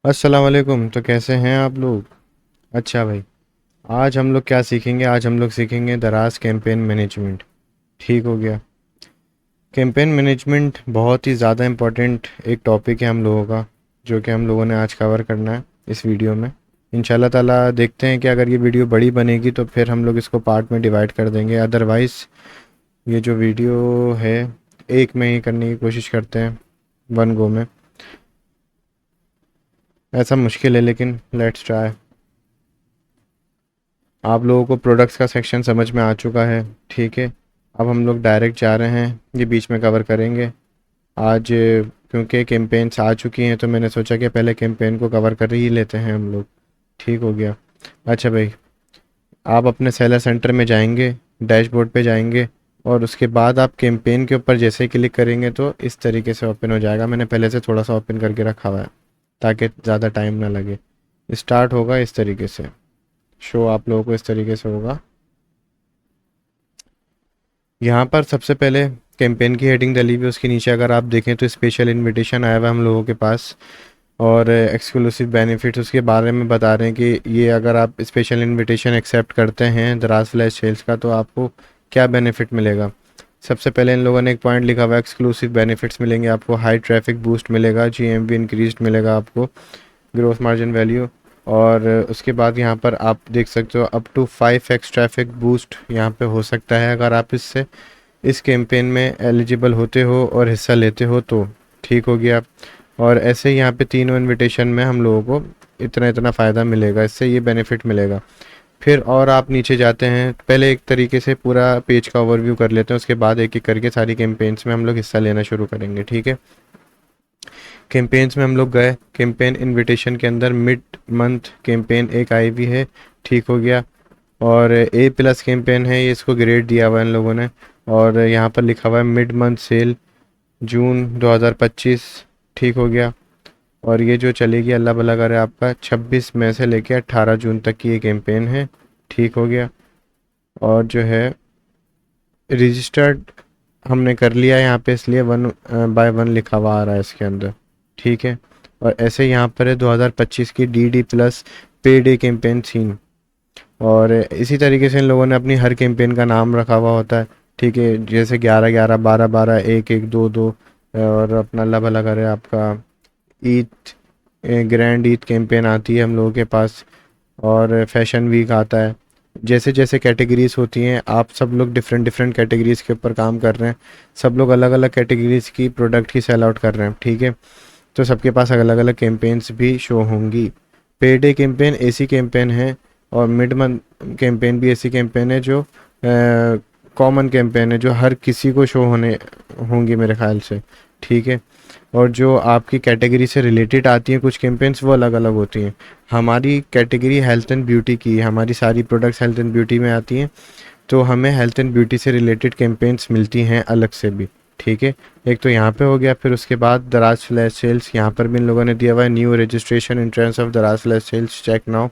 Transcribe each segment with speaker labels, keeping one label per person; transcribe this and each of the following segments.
Speaker 1: अस्सलाम वालेकुम। तो कैसे हैं आप लोग? अच्छा भाई, आज हम लोग क्या सीखेंगे? आज हम लोग सीखेंगे दराज कैंपेन मैनेजमेंट। ठीक हो गया। कैंपेन मैनेजमेंट बहुत ही ज़्यादा इम्पोर्टेंट एक टॉपिक है हम लोगों का, जो कि हम लोगों ने आज कवर करना है इस वीडियो में। इंशाल्लाह ताला देखते हैं कि अगर ये वीडियो बड़ी बनेगी तो फिर हम लोग इसको पार्ट में डिवाइड कर देंगे, अदरवाइज़ ये जो वीडियो है एक में ही करने की कोशिश करते हैं, वन गो में। ऐसा मुश्किल है लेकिन लेट्स ट्राई। आप लोगों को प्रोडक्ट्स का सेक्शन समझ में आ चुका है, ठीक है। अब हम लोग डायरेक्ट जा रहे हैं, ये बीच में कवर करेंगे आज, क्योंकि कैंपेन्स आ चुकी हैं तो मैंने सोचा कि पहले कैंपेन को कवर कर ही लेते हैं हम लोग। ठीक हो गया। अच्छा भाई, आप अपने सेलर सेंटर में जाएंगे, डैशबोर्ड पे जाएंगे, और उसके बाद आप कैंपेन के ऊपर जैसे ही क्लिक करेंगे तो इस तरीके से ओपन हो जाएगा। मैंने पहले से थोड़ा सा ओपन करके रखा हुआ है ताकि ज़्यादा टाइम ना लगे। स्टार्ट होगा इस तरीके से, शो आप लोगों को इस तरीके से होगा। यहाँ पर सबसे पहले कैंपेन की हेडिंग डली हुई है, उसके नीचे अगर आप देखें तो स्पेशल इनविटेशन आया हुआ है हम लोगों के पास, और एक्सक्लूसिव बेनिफिट्स उसके बारे में बता रहे हैं कि ये अगर आप स्पेशल इनविटेशन एक्सेप्ट करते हैं दराज फ्लैश सेल्स का तो आपको क्या बेनिफिट मिलेगा। सबसे पहले इन लोगों ने एक पॉइंट लिखा हुआ है, एक्सक्लूसिव बेनिफिट्स मिलेंगे आपको, हाई ट्रैफिक बूस्ट मिलेगा, जीएमवी इंक्रीज्ड मिलेगा आपको, ग्रोथ मार्जिन वैल्यू। और उसके बाद यहाँ पर आप देख सकते हो up to 5x traffic boost यहाँ पे हो सकता है अगर आप इससे इस कैंपेन में एलिजिबल होते हो और हिस्सा लेते हो तो। ठीक हो गया। और ऐसे ही यहाँ पे तीनों इनविटेशन में हम लोगों को इतना इतना फ़ायदा मिलेगा, इससे ये बेनिफिट मिलेगा। फिर और आप नीचे जाते हैं, पहले एक तरीके से पूरा पेज का ओवरव्यू कर लेते हैं, उसके बाद एक एक करके सारी कैंपेन्स में हम लोग हिस्सा लेना शुरू करेंगे, ठीक है। कैंपेन्स में हम लोग गए, कैंपेन इनविटेशन के अंदर मिड मंथ कैंपेन एक आई हुई है। ठीक हो गया। और ए प्लस कैंपेन है, ये इसको ग्रेड दिया हुआ है इन लोगों ने। और यहाँ पर लिखा हुआ है मिड मंथ सेल जून 2025। ठीक हो गया। और ये जो चलेगी अल्लाह भला करे आपका 26 मई से लेके 18 जून तक की ये कैंपेन है। ठीक हो गया। और जो है रजिस्टर्ड हमने कर लिया है यहाँ पे, इसलिए 1/1 लिखा हुआ आ रहा है इसके अंदर, ठीक है। और ऐसे यहाँ पर है 2025 की डी प्लस पे डे कैंपेन सीन। और इसी तरीके से इन लोगों ने अपनी हर कैंपेन का नाम रखा हुआ होता है, ठीक है। जैसे 11/11, 12/12, 1/1, 2/2। और अपना अल्लाह भला करे आपका ईद, ग्रैंड ईद कैंपेन आती है हम लोगों के पास, और फैशन वीक आता है। जैसे जैसे कैटेगरीज होती हैं, आप सब लोग डिफरेंट डिफरेंट कैटेगरीज के ऊपर काम कर रहे हैं, सब लोग अलग अलग कैटेगरीज की प्रोडक्ट ही सेल आउट कर रहे हैं, ठीक है। तो सबके पास अलग अलग कैंपेन्स भी शो होंगी। पे डे कैंपेन ऐसी कैंपेन है, और मिड मंथ कैंपेन भी ऐसी कैंपेन है जो कॉमन कैंपेन है, जो हर किसी को शो होने होंगी मेरे ख्याल से, ठीक है। और जो आपकी कैटेगरी से रिलेटेड आती हैं कुछ कैंपेन्स, वो अलग अलग होती हैं। हमारी कैटेगरी हेल्थ एंड ब्यूटी की है, हमारी सारी प्रोडक्ट्स हेल्थ एंड ब्यूटी में आती हैं, तो हमें हेल्थ एंड ब्यूटी से रिलेटेड कैंपेन्स मिलती हैं अलग से भी, ठीक है। एक तो यहाँ पे हो गया, फिर उसके बाद दराज फ्लैश सेल्स, यहाँ पर भी इन लोगों ने दिया हुआ है न्यू रजिस्ट्रेशन इंट्रेंस ऑफ दराज फ्लैश सेल्स चेक नाउ।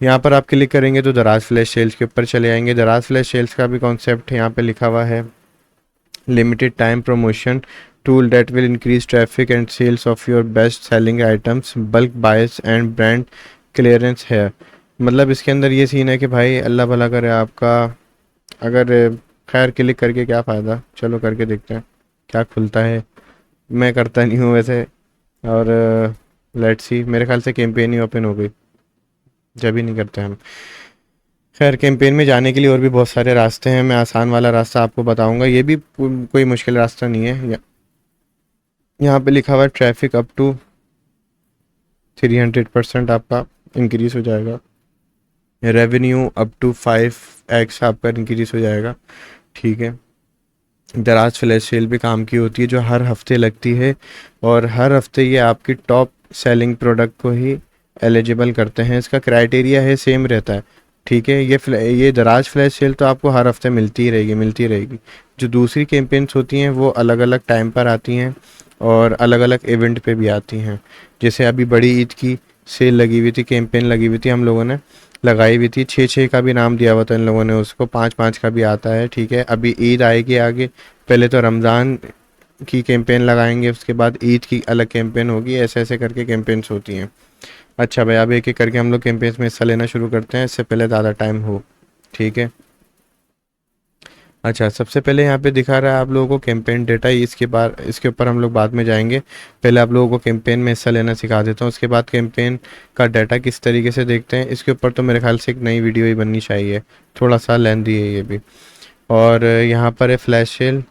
Speaker 1: यहाँ पर आप क्लिक करेंगे तो दराज फ्लैश सेल्स के ऊपर चले आएंगे। दराज फ्लैश सेल्स का भी कॉन्सेप्ट यहाँ पे लिखा हुआ है, limited time promotion tool that will increase traffic and sales of your best selling items, bulk buys and brand clearance है। मतलब इसके अंदर ये सीन है कि भाई अल्लाह भला करे आपका, अगर खैर क्लिक करके क्या फ़ायदा, चलो करके देखते हैं क्या खुलता है। मैं करता नहीं हूँ वैसे। और लेट्स सी, मेरे ख्याल से कैंपेन ही ओपन हो गई, जब ही नहीं करते हम। खैर कैंपेन में जाने के लिए और भी बहुत सारे रास्ते हैं, मैं आसान वाला रास्ता आपको बताऊंगा, ये भी कोई मुश्किल रास्ता नहीं है। यहाँ पे लिखा हुआ है ट्रैफिक अप टू 300% आपका इंक्रीज हो जाएगा, रेवेन्यू अप टू 5x आपका इंक्रीज हो जाएगा, ठीक है। दराज फ्लैश सेल भी काम की होती है जो हर हफ्ते लगती है, और हर हफ्ते ये आपकी टॉप सेलिंग प्रोडक्ट को ही एलिजिबल करते हैं। इसका क्राइटेरिया है सेम रहता है, ठीक है। ये दराज फ्लैश सेल तो आपको हर हफ्ते मिलती ही रहेगी, मिलती रहेगी। जो दूसरी कैंपेन्स होती हैं वो अलग अलग टाइम पर आती हैं और अलग अलग इवेंट पे भी आती हैं। जैसे अभी बड़ी ईद की सेल लगी हुई थी, कैंपेन लगी हुई थी, हम लोगों ने लगाई हुई थी, 6-6 का भी नाम दिया हुआ था इन लोगों ने उसको, 5-5 का भी आता है, ठीक है। अभी ईद आएगी आगे, पहले तो रमज़ान की कैंपेन लगाएंगे, उसके बाद ईद की अलग कैंपेन होगी, ऐसे ऐसे करके कैंपेन्स होती हैं। अच्छा भाई, अब एक एक करके हम लोग कैंपेन्स में हिस्सा लेना शुरू करते हैं, इससे पहले ज़्यादा टाइम हो। ठीक है। अच्छा, सबसे पहले यहाँ पे दिखा रहा है आप लोगों को कैंपेन डेटा, इसके ऊपर हम लोग बाद में जाएंगे। पहले आप लोगों को कैंपेन में हिस्सा लेना सिखा देता हूँ, उसके बाद कैंपेन का डाटा किस तरीके से देखते हैं इसके ऊपर तो मेरे ख्याल से एक नई वीडियो ही बननी चाहिए, थोड़ा सा लेंदी है ये भी। और यहाँ पर है फ्लैश सेल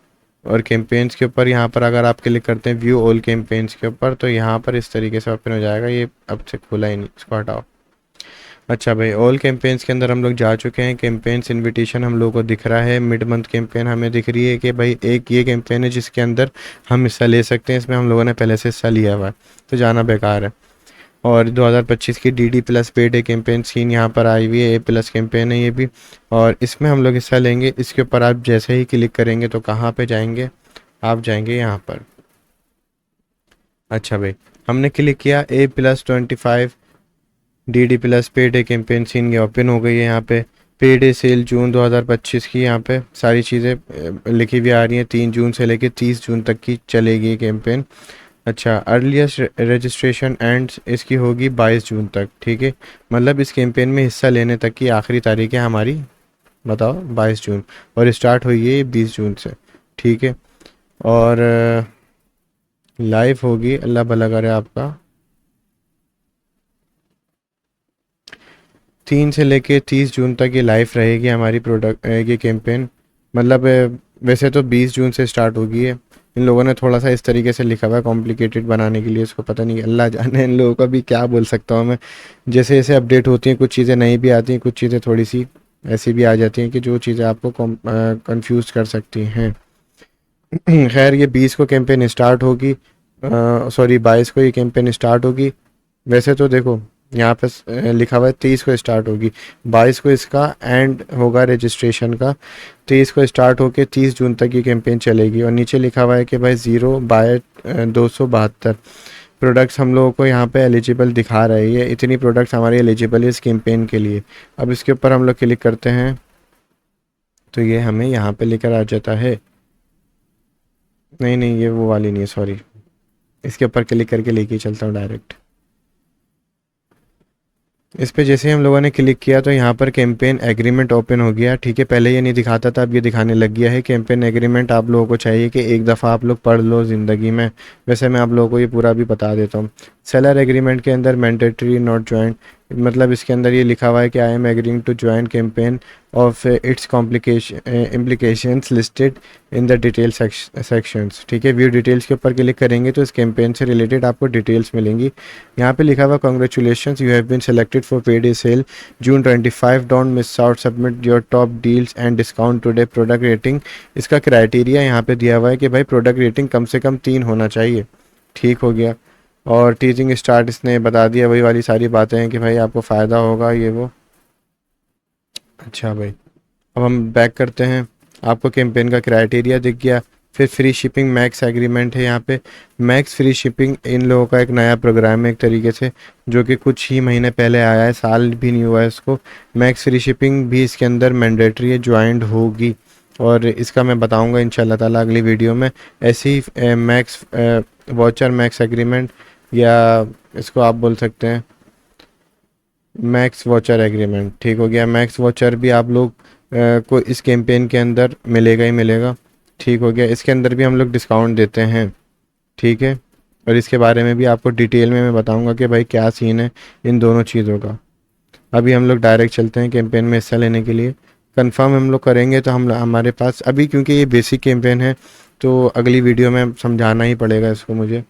Speaker 1: और कैंपेन्स के ऊपर, यहाँ पर अगर आप क्लिक करते हैं व्यू ऑल कैंपेन्स के ऊपर तो यहाँ पर इस तरीके से ओपन हो जाएगा। ये अब से खुला ही नहीं, इसको हटाओ। अच्छा भाई, ऑल कैंपेन्स के अंदर हम लोग जा चुके हैं। कैंपेन्स इनविटेशन हम लोगों को दिख रहा है। मिड मंथ कैंपेन हमें दिख रही है कि भाई एक ये कैंपेन है जिसके अंदर हम हिस्सा ले सकते हैं, इसमें हम लोगों ने पहले से हिस्सा लिया हुआ है तो जाना बेकार है। और 2025 की D plus paid a campaign scheme यहाँ पर आई हुई है, ए प्लस कैंपेन है ये भी, और इसमें हम लोग हिस्सा लेंगे। इसके ऊपर आप जैसे ही क्लिक करेंगे तो कहाँ पे जाएंगे, आप जाएंगे यहाँ पर। अच्छा भाई, हमने क्लिक किया A+25 D plus paid a campaign seen, ये ओपन हो गई है। यहाँ पे पेड ए सेल जून 2025 की, यहाँ पे सारी चीज़ें लिखी हुई आ रही हैं। 3 जून से लेकर 30 जून तक की चलेगी ये कैंपेन। अच्छा, अर्लीस्ट रजिस्ट्रेशन एंड इसकी होगी 22 जून तक। ठीक है, मतलब इस कैंपेन में हिस्सा लेने तक की आखिरी तारीख है हमारी, बताओ 22 जून, और स्टार्ट हुई है 20 जून से। ठीक है, और लाइव होगी, अल्लाह भला करे आपका, 3 से लेके 30 जून तक ये लाइव रहेगी हमारी प्रोडक्ट ये कैंपेन। मतलब वैसे तो 20 जून से स्टार्ट होगी है, इन लोगों ने थोड़ा सा इस तरीके से लिखा हुआ है कॉम्प्लिकेटेड बनाने के लिए, इसको पता नहीं, अल्लाह जाने इन लोगों का भी क्या बोल सकता हूँ मैं। जैसे जैसे अपडेट होती हैं कुछ चीज़ें नई भी आती हैं, कुछ चीज़ें थोड़ी सी ऐसी भी आ जाती हैं कि जो चीज़ें आपको कंफ्यूज कर सकती हैं। खैर, ये 20 को कैंपेन स्टार्ट होगी, सॉरी 22 को ये कैंपेन स्टार्ट होगी। वैसे तो देखो यहाँ पे लिखा हुआ है 23 को स्टार्ट होगी, 22 को इसका एंड होगा रजिस्ट्रेशन का, 23 को स्टार्ट होके 30 जून तक ये कैंपेन चलेगी। और नीचे लिखा हुआ है कि भाई 0/272 प्रोडक्ट्स हम लोगों को यहाँ पे एलिजिबल दिखा रही है, इतनी प्रोडक्ट्स हमारी एलिजिबल है इस कैंपेन के लिए। अब इसके ऊपर हम लोग क्लिक करते हैं तो ये हमें यहाँ पे लेकर आ जाता है। नहीं नहीं, ये वो वाली नहीं है, सॉरी, इसके ऊपर क्लिक करके लेके चलता हूँ डायरेक्ट। इस पे जैसे ही हम लोगों ने क्लिक किया तो यहाँ पर कैंपेन एग्रीमेंट ओपन हो गया। ठीक है, पहले ये नहीं दिखाता था, अब ये दिखाने लग गया है। कैंपेन एग्रीमेंट आप लोगों को चाहिए कि एक दफ़ा आप लोग पढ़ लो ज़िंदगी में, वैसे मैं आप लोगों को ये पूरा भी बता देता हूँ। सेलर एग्रीमेंट के अंदर मैंडेटरी नॉट ज्वाइन, मतलब इसके अंदर ये लिखा हुआ है कि I am agreeing to join campaign of its complication implications listed in the detail sections. ठीक है, व्यू डिटेल्स के ऊपर क्लिक करेंगे तो इस कैंपेन से रिलेटेड आपको डिटेल्स मिलेंगी। यहाँ पे लिखा हुआ congratulations, you have been selected for paid a sale June 25, don't miss out, submit your top deals and discount today. Product rating, इसका क्राइटेरिया यहाँ पे दिया हुआ है कि भाई प्रोडक्ट रेटिंग कम से कम 3 होना चाहिए। ठीक हो गया, और टीचिंग स्टार्ट इसने बता दिया, वही वाली सारी बातें हैं कि भाई आपको फ़ायदा होगा ये वो। अच्छा भाई, अब हम बैक करते हैं, आपको कैंपेन का क्राइटेरिया दिख गया। फिर फ्री शिपिंग मैक्स एग्रीमेंट है यहाँ पे। मैक्स फ्री शिपिंग इन लोगों का एक नया प्रोग्राम है एक तरीके से, जो कि कुछ ही महीने पहले आया है, साल भी नहीं हुआ है इसको। मैक्स फ्री शिपिंग भी इसके अंदर मैंडेटरी है, ज्वाइंट होगी, और इसका मैं बताऊंगा इंशाल्लाह ताला अगली वीडियो में। ऐसी मैक्स वॉचर मैक्स एग्रीमेंट, या इसको आप बोल सकते हैं मैक्स वॉचर एग्रीमेंट। ठीक हो गया, मैक्स वॉचर भी आप लोग को इस कैंपेन के अंदर मिलेगा ही मिलेगा। ठीक हो गया, इसके अंदर भी हम लोग डिस्काउंट देते हैं। ठीक है, और इसके बारे में भी आपको डिटेल में मैं बताऊंगा कि भाई क्या सीन है इन दोनों चीज़ों का। अभी हम लोग डायरेक्ट चलते हैं कैंपेन में हिस्सा लेने के लिए। कंफर्म हम लोग करेंगे तो हम हमारे पास अभी, क्योंकि ये बेसिक कैंपेन है तो अगली वीडियो में समझाना ही पड़ेगा इसको मुझे।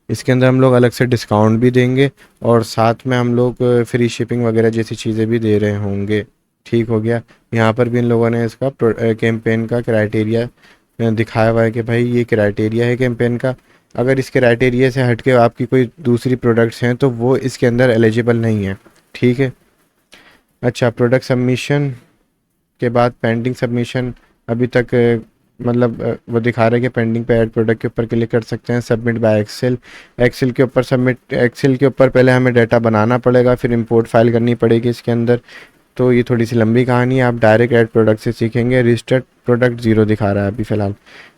Speaker 1: इसके अंदर हम लोग अलग से डिस्काउंट भी देंगे और साथ में हम लोग फ्री शिपिंग वगैरह जैसी चीज़ें भी दे रहे होंगे। ठीक हो गया, यहाँ पर भी इन लोगों ने इसका कैंपेन का क्राइटेरिया दिखाया हुआ है कि भाई ये क्राइटेरिया है कैंपेन का। अगर इस क्राइटेरिया से हट के आपकी कोई दूसरी प्रोडक्ट्स हैं तो वो इसके अंदर एलिजिबल नहीं है। ठीक है, अच्छा, प्रोडक्ट सबमिशन के बाद पेंडिंग सबमिशन अभी तक मतलब वो दिखा रहा है कि पेंडिंग पे ऐड प्रोडक्ट के ऊपर क्लिक कर सकते हैं। सबमिट बाय एक्सेल, एक्सेल के ऊपर सबमिट, एक्सेल के ऊपर पहले हमें डाटा बनाना पड़ेगा, फिर इंपोर्ट फाइल करनी पड़ेगी इसके अंदर। तो ये थोड़ी सी लंबी कहानी है, आप डायरेक्ट ऐड प्रोडक्ट से सीखेंगे। रजिस्टर्ड प्रोडक्ट 0 दिखा रहा है अभी फ़िलहाल,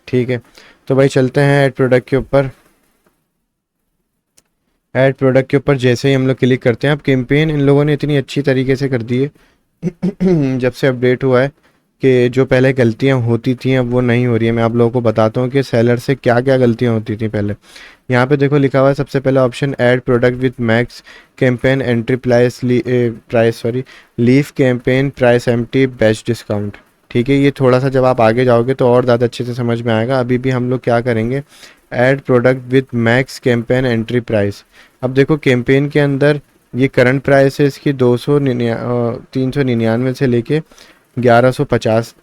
Speaker 1: ठीक है। तो भाई चलते हैं ऐड प्रोडक्ट के ऊपर। ऐड प्रोडक्ट के ऊपर जैसे ही हम लोग क्लिक करते हैं, अब कैंपेन इन लोगों ने इतनी अच्छी तरीके से कर दी है जब से अपडेट हुआ है, कि जो पहले गलतियां होती थी अब वो नहीं हो रही है। मैं आप लोगों को बताता हूँ कि सेलर से क्या क्या गलतियां होती थी पहले। यहाँ पे देखो लिखा हुआ है सबसे पहला option, add product with max campaign entry price leave campaign price empty best discount. ठीक है, ये थोड़ा सा जब आप आगे जाओगे तो और ज़्यादा अच्छे से समझ में आएगा। अभी भी हम लोग क्या करेंगे, add product with max campaign entry price. अब देखो कैंपेन के अंदर ये करंट प्राइस है इसकी 399 से लेके 1150,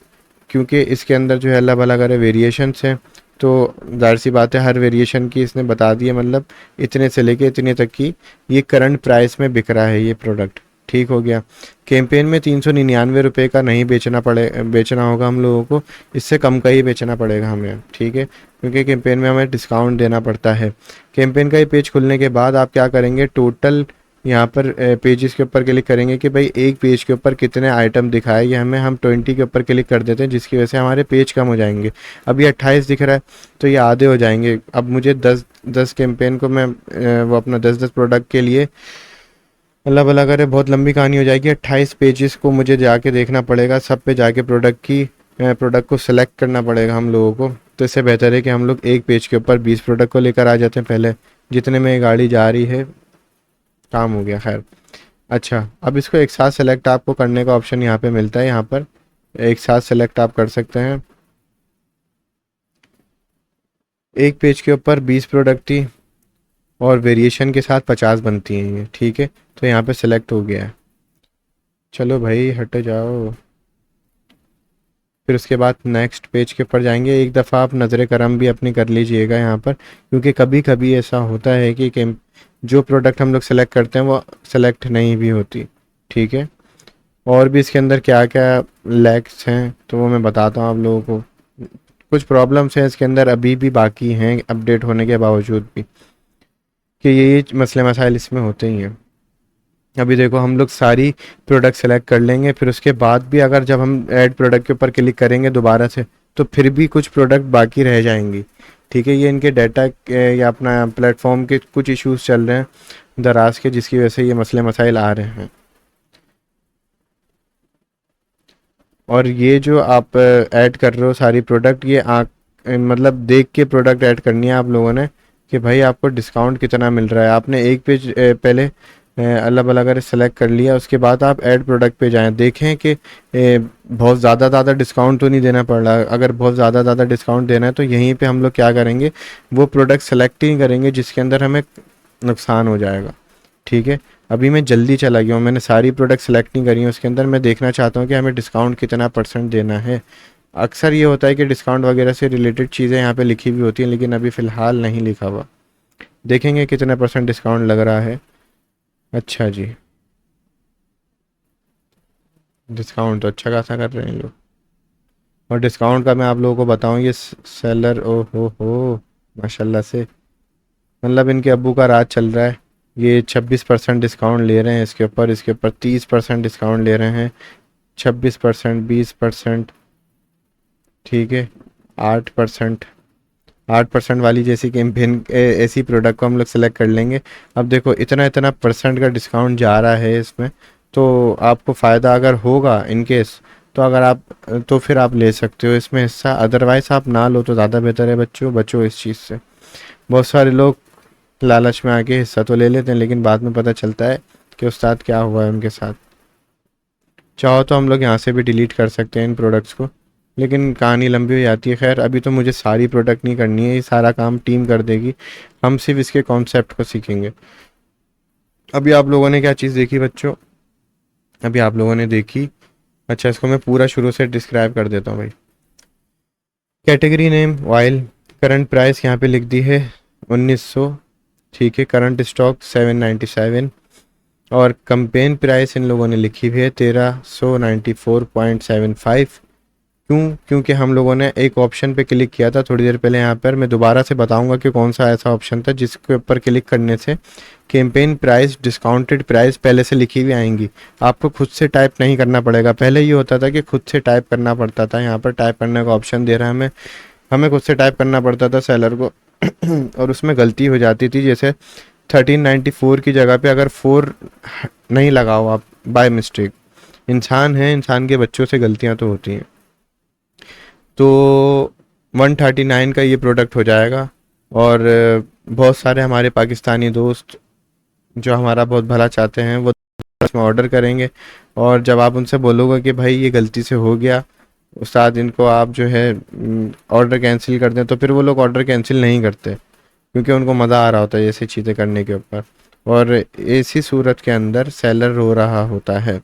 Speaker 1: क्योंकि इसके अंदर जो है अल्लाह भला करे वेरिएशंस हैं, तो जाहिर सी बात है हर वेरिएशन की इसने बता दी है, मतलब इतने से लेके इतने तक की ये करंट प्राइस में बिक रहा है ये प्रोडक्ट। ठीक हो गया। कैंपेन में 399 रुपये का नहीं बेचना होगा हम लोगों को, इससे कम का ही बेचना पड़ेगा हमें, ठीक है, क्योंकि कैंपेन में हमें डिस्काउंट देना पड़ता है। कैंपेन का ये पेज खुलने के बाद आप क्या करेंगे, टोटल यहाँ पर पेजेस के ऊपर क्लिक करेंगे कि भाई एक पेज के ऊपर कितने आइटम दिखाए, ये हम 20 के ऊपर क्लिक कर देते हैं, जिसकी वजह से हमारे पेज कम हो जाएंगे। अब ये 28 दिख रहा है तो ये आधे हो जाएंगे। अब मुझे 10 कैंपेन को मैं वो अपना 10 प्रोडक्ट के लिए, अल्लाह भला करे बहुत लंबी कहानी हो जाएगी, 28 पेजेस को मुझे जाके देखना पड़ेगा, सब पे जाके प्रोडक्ट को सिलेक्ट करना पड़ेगा हम लोगों को। तो इससे बेहतर है कि हम लोग एक पेज के ऊपर 20 प्रोडक्ट को लेकर आ जाते हैं पहले, जितने में ये गाड़ी जा रही है। काम हो गया, खैर। अच्छा, अब इसको एक साथ सेलेक्ट आपको करने का ऑप्शन यहाँ पे मिलता है, यहाँ पर एक साथ सेलेक्ट आप कर सकते हैं। एक पेज के ऊपर 20 प्रोडक्ट थी और वेरिएशन के साथ 50 बनती हैं ये, ठीक है। तो यहाँ पे सेलेक्ट हो गया है। चलो भाई हट जाओ। फिर उसके बाद नेक्स्ट पेज के ऊपर जाएंगे। एक दफ़ा आप नज़र करम भी अपनी कर लीजिएगा यहाँ पर, क्योंकि कभी कभी ऐसा होता है कि जो प्रोडक्ट हम लोग सेलेक्ट करते हैं वो सेलेक्ट नहीं भी होती, ठीक है। और भी इसके अंदर क्या क्या लैग्स हैं तो वो मैं बताता हूँ आप लोगों को। कुछ प्रॉब्लम्स हैं इसके अंदर अभी भी बाकी हैं अपडेट होने के बावजूद भी, कि ये मसले मसाइल इसमें होते ही हैं। अभी देखो हम लोग सारी प्रोडक्ट सेलेक्ट कर लेंगे, फिर उसके बाद भी अगर जब हम ऐड प्रोडक्ट के ऊपर क्लिक करेंगे दोबारा से, तो फिर भी कुछ प्रोडक्ट बाकी रह जाएंगी, ठीक है। ये इनके डाटा या अपना प्लेटफॉर्म के कुछ इश्यूज चल रहे हैं दराज के, जिसकी वजह से ये मसले मसाइल आ रहे हैं। और ये जो आप ऐड कर रहे हो सारी प्रोडक्ट, ये मतलब देख के प्रोडक्ट ऐड करनी है आप लोगों ने, कि भाई आपको डिस्काउंट कितना मिल रहा है। आपने एक पेज पहले अल्लाह भला अगर सेलेक्ट कर लिया, उसके बाद आप ऐड प्रोडक्ट पे जाएं, देखें कि बहुत ज़्यादा डिस्काउंट तो नहीं देना पड़ रहा। अगर बहुत ज़्यादा डिस्काउंट देना है तो यहीं पे हम लोग क्या करेंगे, वो प्रोडक्ट सेलेक्ट ही करेंगे जिसके अंदर हमें नुकसान हो जाएगा, ठीक है। अभी मैं जल्दी चला गया हूँ, मैंने सारी प्रोडक्ट सेलेक्ट नहीं करी हूँ उसके अंदर। मैं देखना चाहता हूँ कि हमें डिस्काउंट कितना % देना है। अक्सर ये होता है कि डिस्काउंट वगैरह से रिलेटेड चीज़ें यहाँ पे लिखी हुई होती हैं, लेकिन अभी फ़िलहाल नहीं लिखा हुआ। देखेंगे कितना % डिस्काउंट लग रहा है। अच्छा जी, डिस्काउंट तो अच्छा खासा कर रहे हैं लोग। और डिस्काउंट का मैं आप लोगों को बताऊँ, ये सेलर ओ हो माशाल्लाह से, मतलब इनके अब्बू का राज चल रहा है। ये 26% डिस्काउंट ले रहे हैं इसके ऊपर 30% डिस्काउंट ले रहे हैं, 26%, 20%, ठीक है, 8%। 8% वाली जैसी कैंपेन ऐसी प्रोडक्ट को हम लोग सेलेक्ट कर लेंगे। अब देखो इतना इतना % का डिस्काउंट जा रहा है इसमें, तो आपको फ़ायदा अगर होगा इन केस, तो अगर आप तो फिर आप ले सकते हो इसमें हिस्सा, अदरवाइज़ आप ना लो तो ज़्यादा बेहतर है। बच्चों बचो इस चीज़ से। बहुत सारे लोग लालच में आके हिस्सा तो ले लेते हैं, लेकिन बाद में पता चलता है कि उस्ताद क्या हुआ है उनके साथ। चाहो तो हम लोग यहाँ से भी डिलीट कर सकते हैं इन प्रोडक्ट्स को, लेकिन कहानी लंबी हो जाती है। खैर अभी तो मुझे सारी प्रोडक्ट नहीं करनी है, ये सारा काम टीम कर देगी, हम सिर्फ इसके कॉन्सेप्ट को सीखेंगे। अभी आप लोगों ने क्या चीज़ देखी बच्चों, अभी आप लोगों ने देखी, अच्छा इसको मैं पूरा शुरू से डिस्क्राइब कर देता हूँ भाई। Category name oil, current price यहाँ पे लिख दी है 1900, ठीक है। करंट स्टॉक 797, और कंपेन प्राइस इन लोगों ने लिखी हुई है 1394.75। क्योंकि हम लोगों ने एक ऑप्शन पे क्लिक किया था थोड़ी देर पहले। यहाँ पर मैं दोबारा से बताऊंगा कि कौन सा ऐसा ऑप्शन था जिसके ऊपर क्लिक करने से कैंपेन प्राइस, डिस्काउंटेड प्राइस पहले से लिखी हुई आएंगी। आपको खुद से टाइप नहीं करना पड़ेगा। पहले ये होता था कि खुद से टाइप करना पड़ता था। यहाँ पर टाइप करने का ऑप्शन दे रहा है हमें, हमें खुद से टाइप करना पड़ता था सेलर को और उसमें गलती हो जाती थी। जैसे 1394 की जगह पे अगर 4 नहीं लगाओ आप बाय मिस्टेक, इंसान है, इंसान के बच्चों से गलतियां तो होती हैं। तो 139 का ये प्रोडक्ट हो जाएगा। और बहुत सारे हमारे पाकिस्तानी दोस्त जो हमारा बहुत भला चाहते हैं वो इसमें ऑर्डर करेंगे। और जब आप उनसे बोलोगे कि भाई ये गलती से हो गया उस्ताद, इनको आप जो है ऑर्डर कैंसिल कर दें, तो फिर वो लोग ऑर्डर कैंसिल नहीं करते क्योंकि उनको मज़ा आ रहा होता है ऐसी चीज़ें करने के ऊपर। और ऐसी सूरत के अंदर सेलर रो रहा होता है।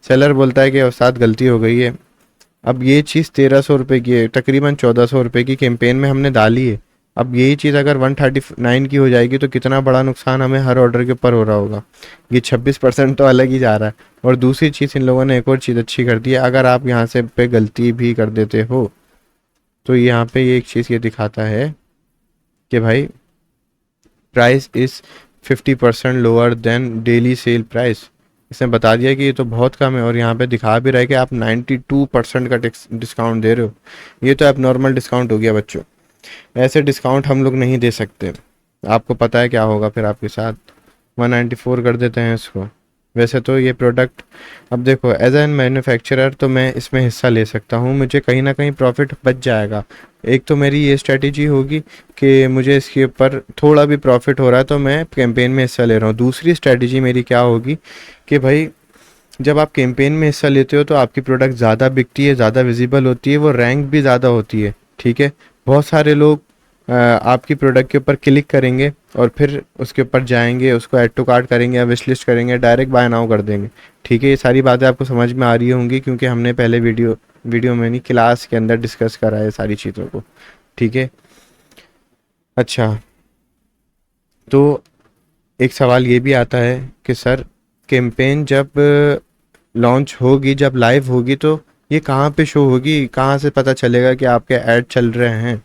Speaker 1: सेलर बोलता है कि उस्ताद गलती हो गई है। अब ये चीज़ 1300 रुपये की है, तकरीबन 1400 रुपये की कैंपेन में हमने डाली है। अब यही चीज़ अगर 139 की हो जाएगी तो कितना बड़ा नुकसान हमें हर ऑर्डर के ऊपर हो रहा होगा। ये 26% तो अलग ही जा रहा है। और दूसरी चीज़ इन लोगों ने एक और चीज़ अच्छी कर दी है, अगर आप यहाँ से पे गलती भी कर देते हो तो यहाँ पे ये एक चीज़ ये दिखाता है कि भाई price is 50% lower than daily sale price. इसने बता दिया कि ये तो बहुत कम है और यहाँ पे दिखा भी रहा है कि आप 92% का डिस्काउंट दे रहे हो। ये तो अब नॉर्मल डिस्काउंट हो गया बच्चों। ऐसे डिस्काउंट हम लोग नहीं दे सकते। आपको पता है क्या होगा फिर आपके साथ। 194 कर देते हैं इसको। वैसे तो ये प्रोडक्ट, अब देखो एज एन मैन्युफैक्चरर तो मैं इसमें हिस्सा ले सकता हूँ, मुझे कहीं ना कहीं प्रॉफिट बच जाएगा। एक तो मेरी ये स्ट्रेटेजी होगी कि मुझे इसके ऊपर थोड़ा भी प्रॉफिट हो रहा है तो मैं कैंपेन में हिस्सा ले रहा हूँ। दूसरी स्ट्रेटेजी मेरी क्या होगी कि भाई जब आप कैंपेन में हिस्सा लेते हो तो आपकी प्रोडक्ट ज़्यादा बिकती है, ज़्यादा विजिबल होती है, वो रैंक भी ज़्यादा होती है। ठीक है, बहुत सारे लोग आपकी प्रोडक्ट के ऊपर क्लिक करेंगे और फिर उसके ऊपर जाएंगे, उसको ऐड टू कार्ट करेंगे या विश लिस्ट करेंगे, डायरेक्ट बाय नाउ कर देंगे। ठीक है, ये सारी बातें आपको समझ में आ रही होंगी क्योंकि हमने पहले वीडियो में नहीं, क्लास के अंदर डिस्कस करा है सारी चीज़ों को। ठीक है, अच्छा, तो एक सवाल ये भी आता है कि सर कैंपेन जब लॉन्च होगी, जब लाइव होगी तो ये कहाँ पे शो होगी, कहाँ से पता चलेगा कि आपके ऐड चल रहे हैं।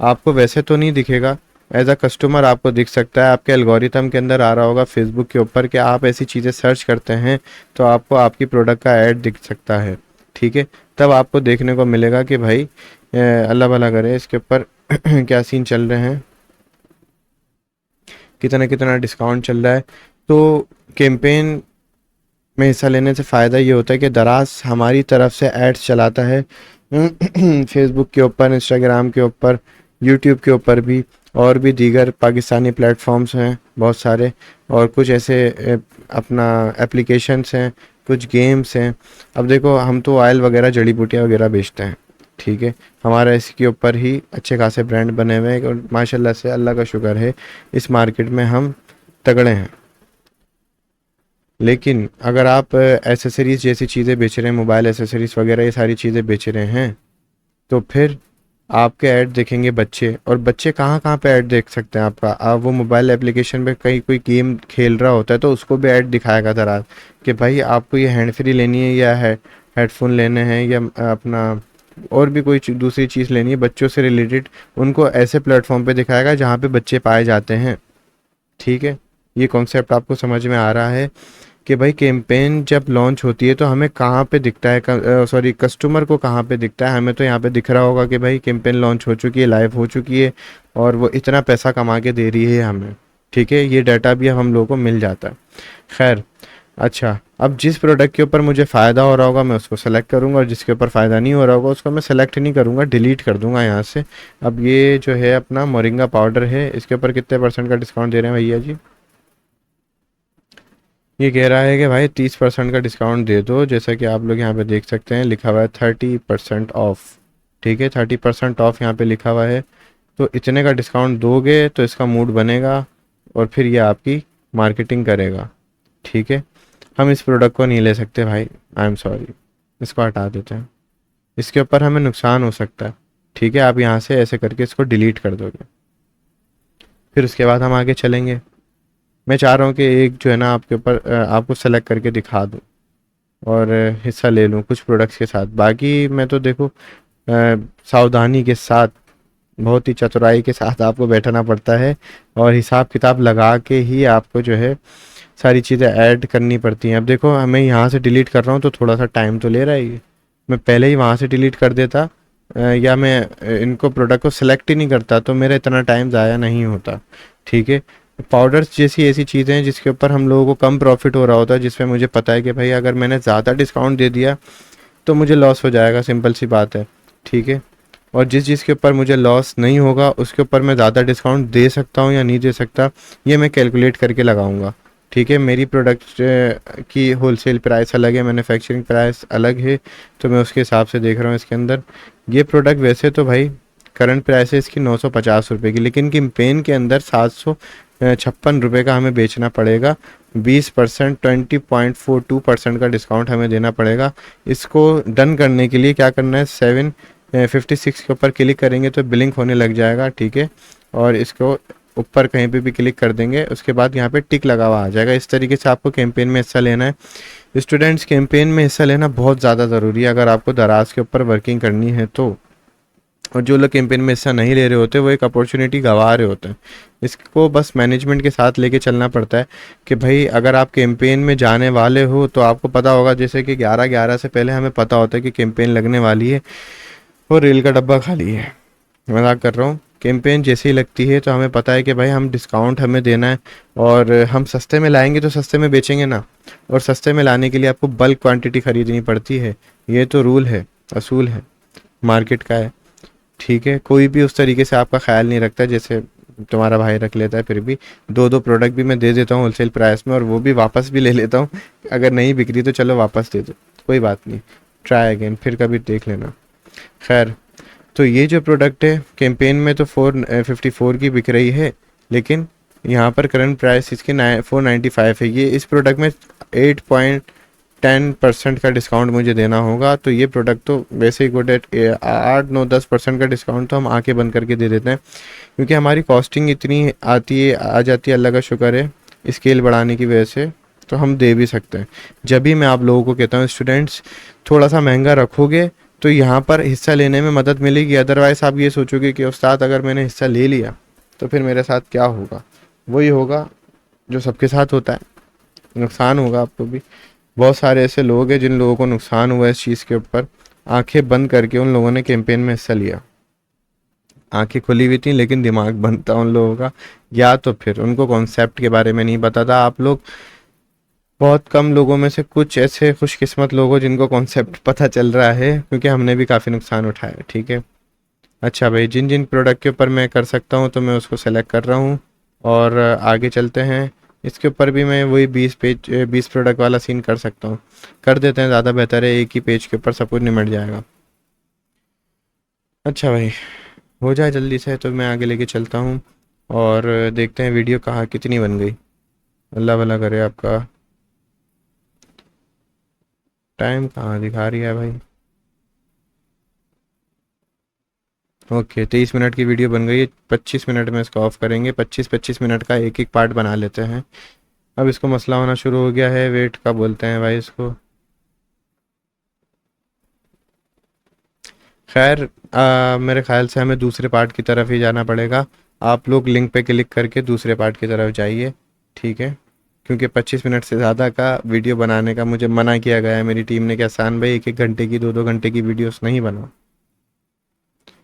Speaker 1: आपको वैसे तो नहीं दिखेगा, एज अ कस्टमर आपको दिख सकता है, आपके एल्गोरिथम के अंदर आ रहा होगा फेसबुक के ऊपर कि आप ऐसी चीज़ें सर्च करते हैं तो आपको आपकी प्रोडक्ट का ऐड दिख सकता है। ठीक है, तब आपको देखने को मिलेगा कि भाई अल्लाह भला करे इसके ऊपर क्या सीन चल रहे हैं, कितना कितना डिस्काउंट चल रहा है। तो कैंपेन में हिस्सा लेने से फ़ायदा ये होता है कि दराज हमारी तरफ से एड्स चलाता है फेसबुक के ऊपर, इंस्टाग्राम के ऊपर, यूट्यूब के ऊपर भी, और भी दीगर पाकिस्तानी प्लेटफॉर्म्स हैं बहुत सारे, और कुछ ऐसे अपना एप्लीकेशंस हैं, कुछ गेम्स हैं। अब देखो हम तो ऑयल वगैरह, जड़ी बूटियाँ वगैरह बेचते हैं। ठीक है, हमारा इसके ऊपर ही अच्छे खासे ब्रांड बने हुए हैं और माशाल्लाह से अल्लाह का शुक्र है इस मार्केट में हम तगड़े हैं। लेकिन अगर आप एसेसरीज़ जैसी चीज़ें बेच रहे हैं, मोबाइल एसेसरीज़ वगैरह ये सारी चीज़ें बेच रहे हैं, तो फिर आपके ऐड देखेंगे बच्चे। और बच्चे कहाँ कहाँ पे ऐड देख सकते हैं आपका, आप वो मोबाइल एप्लीकेशन पे कहीं कोई गेम खेल रहा होता है तो उसको भी ऐड दिखाएगा दराज कि भाई आपको ये हैंड फ्री लेनी है या हेडफोन लेने हैं या अपना और भी कोई दूसरी चीज़ लेनी है बच्चों से रिलेटेड, उनको ऐसे प्लेटफॉर्म पे दिखाएगा जहाँ पे बच्चे पाए जाते हैं। ठीक है, ये कॉन्सेप्ट आपको समझ में आ रहा है कि भाई कैंपेन जब लॉन्च होती है तो हमें कहाँ पे दिखता है, सॉरी कस्टमर को कहाँ पे दिखता है। हमें तो यहाँ पे दिख रहा होगा कि भाई कैंपेन लॉन्च हो चुकी है, लाइव हो चुकी है और वो इतना पैसा कमा के दे रही है हमें। ठीक है, ये डाटा भी हम लोगों को मिल जाता है। खैर, अच्छा, अब जिस प्रोडक्ट के ऊपर मुझे फ़ायदा हो रहा होगा मैं उसको सेलेक्ट करूँगा और जिसके ऊपर फ़ायदा नहीं हो रहा होगा उसको मैं सेलेक्ट नहीं करूँगा, डिलीट कर दूँगा यहाँ से। अब ये जो है अपना मोरिंगा पाउडर है, इसके ऊपर कितने % का डिस्काउंट दे रहे हैं भैया जी? ये कह रहा है कि भाई 30% का डिस्काउंट दे दो। जैसा कि आप लोग यहाँ पे देख सकते हैं लिखा हुआ है 30% ऑफ। ठीक है, 30% ऑफ यहाँ पे लिखा हुआ है। तो इतने का डिस्काउंट दोगे तो इसका मूड बनेगा और फिर ये आपकी मार्केटिंग करेगा। ठीक है, हम इस प्रोडक्ट को नहीं ले सकते भाई, आई एम सॉरी, इसको हटा देते हैं। इसके ऊपर हमें नुकसान हो सकता है। ठीक है, आप यहाँ से ऐसे करके इसको डिलीट कर दोगे। फिर उसके बाद हम आगे चलेंगे। मैं चाह रहा हूँ कि एक जो है ना आपके ऊपर आपको सेलेक्ट करके दिखा दूँ और हिस्सा ले लूँ कुछ प्रोडक्ट्स के साथ। बाकी मैं तो देखो सावधानी के साथ, बहुत ही चतुराई के साथ आपको बैठना पड़ता है और हिसाब किताब लगा के ही आपको जो है सारी चीज़ें ऐड करनी पड़ती हैं। अब देखो मैं यहाँ से डिलीट कर रहा हूँ तो थोड़ा सा टाइम तो ले रहा है ये। मैं पहले ही वहाँ से डिलीट कर देता या मैं इनको प्रोडक्ट को सिलेक्ट ही नहीं करता तो मेरा इतना टाइम ज़ाया नहीं होता। ठीक है। पाउडर्स जैसी ऐसी चीज़ें हैं जिसके ऊपर हम लोगों को कम प्रॉफिट हो रहा होता है, जिसमें मुझे पता है कि भाई अगर मैंने ज़्यादा डिस्काउंट दे दिया तो मुझे लॉस हो जाएगा, सिंपल सी बात है। ठीक है। और जिस चीज़ के ऊपर मुझे लॉस नहीं होगा उसके ऊपर मैं ज़्यादा डिस्काउंट दे सकता हूँ या नहीं दे सकता, ये मैं कैलकुलेट करके लगाऊंगा। ठीक है। मेरी प्रोडक्ट की होलसेल प्राइस अलग है, मैन्युफैक्चरिंग प्राइस अलग है, तो मैं उसके हिसाब से देख रहा हूँ इसके अंदर। ये प्रोडक्ट वैसे तो भाई करंट प्राइस है इसकी 950 रुपये की, लेकिन कैंपेन के अंदर 756 रुपये का हमें बेचना पड़ेगा। 20%, 20.42% का डिस्काउंट हमें देना पड़ेगा। इसको डन करने के लिए क्या करना है, 756 के ऊपर क्लिक करेंगे तो बिलिंक होने लग जाएगा। ठीक है। और इसको ऊपर कहीं पे भी क्लिक कर देंगे, उसके बाद यहाँ पे टिक लगा हुआ आ जाएगा। इस तरीके से आपको कैंपेन में हिस्सा लेना है। स्टूडेंट्स, कैंपेन में हिस्सा लेना बहुत ज़्यादा ज़रूरी है अगर आपको दराज के ऊपर वर्किंग करनी है तो। और जो लोग कैंपेन में हिस्सा नहीं ले रहे होते वो एक अपॉर्चुनिटी गंवा रहे होते हैं। इसको बस मैनेजमेंट के साथ लेके चलना पड़ता है कि भाई अगर आप कैंपेन में जाने वाले हो तो आपको पता होगा, जैसे कि 11/11 से पहले हमें पता होता है कि कैंपेन लगने वाली है और रेल का डब्बा खाली है। मजाक कर रहा हूँ। कैंपेन जैसे ही लगती है तो हमें पता है कि भाई हम डिस्काउंट हमें देना है और हम सस्ते में लाएंगे तो सस्ते में बेचेंगे ना, और सस्ते में लाने के लिए आपको बल्क क्वांटिटी खरीदनी पड़ती है। ये तो रूल है, असूल है, मार्केट का है। ठीक है। कोई भी उस तरीके से आपका ख्याल नहीं रखता जैसे तुम्हारा भाई रख लेता है। फिर भी दो दो प्रोडक्ट भी मैं दे देता हूँ होलसेल प्राइस में, और वो भी वापस भी ले लेता हूँ। अगर नहीं बिक रही तो चलो वापस दे दो, कोई बात नहीं, ट्राई अगेन, फिर कभी देख लेना। खैर, तो ये जो प्रोडक्ट है कैंपेन में तो 454 की बिक रही है, लेकिन यहाँ पर करंट प्राइस इसकी 495 है। ये इस प्रोडक्ट में 8.10% का डिस्काउंट मुझे देना होगा, तो ये प्रोडक्ट तो वैसे ही गुड एट 8-9-10% का डिस्काउंट तो हम आंखें बंद करके दे देते हैं, क्योंकि हमारी कॉस्टिंग इतनी आती है, आ जाती है, अल्लाह का शुक्र है स्केल बढ़ाने की वजह से, तो हम दे भी सकते हैं। जब भी मैं आप लोगों को कहता हूँ स्टूडेंट्स थोड़ा सा महंगा रखोगे तो यहाँ पर हिस्सा लेने में मदद मिलेगी। अदरवाइज़ आप ये सोचोगे कि उस्ताद अगर मैंने हिस्सा ले लिया तो फिर मेरे साथ क्या होगा, वही होगा जो सबके साथ होता है, नुकसान होगा आपको भी। बहुत सारे ऐसे लोग हैं जिन लोगों को नुकसान हुआ इस चीज़ के ऊपर, आंखें बंद करके उन लोगों ने कैंपेन में हिस्सा लिया। आंखें खुली हुई थी लेकिन दिमाग बंद था उन लोगों का, या तो फिर उनको कॉन्सेप्ट के बारे में नहीं पता था। आप लोग बहुत कम लोगों में से कुछ ऐसे खुशकिस्मत लोग हो जिनको कॉन्सेप्ट पता चल रहा है, क्योंकि हमने भी काफ़ी नुकसान उठाया है। ठीक है। अच्छा भाई, जिन जिन प्रोडक्ट के ऊपर मैं कर सकता हूँ तो मैं उसको सेलेक्ट कर रहा हूँ और आगे चलते हैं। इसके ऊपर भी मैं वही 20 प्रोडक्ट वाला सीन कर सकता हूँ, कर देते हैं, ज़्यादा बेहतर है, एक ही पेज के ऊपर सब कुछ निमट जाएगा। अच्छा भाई, हो जाए जल्दी से तो मैं आगे लेके चलता हूँ और देखते हैं वीडियो कहाँ कितनी बन गई। अल्लाह भला करे आपका। टाइम कहाँ दिखा रही है भाई। ओके, 23 मिनट की वीडियो बन गई है। 25 मिनट में इसको ऑफ करेंगे। 25-25 मिनट का एक एक पार्ट बना लेते हैं। अब इसको मसला होना शुरू हो गया है, वेट का बोलते हैं भाई इसको। खैर, मेरे ख्याल से हमें दूसरे पार्ट की तरफ ही जाना पड़ेगा। आप लोग लिंक पे क्लिक करके दूसरे पार्ट की तरफ जाइए। ठीक है। क्योंकि 25 मिनट से ज़्यादा का वीडियो बनाने का मुझे मना किया गया है मेरी टीम ने कि आसान भाई 1-1 घंटे की 2-2 घंटे की वीडियोस नहीं बनाओ।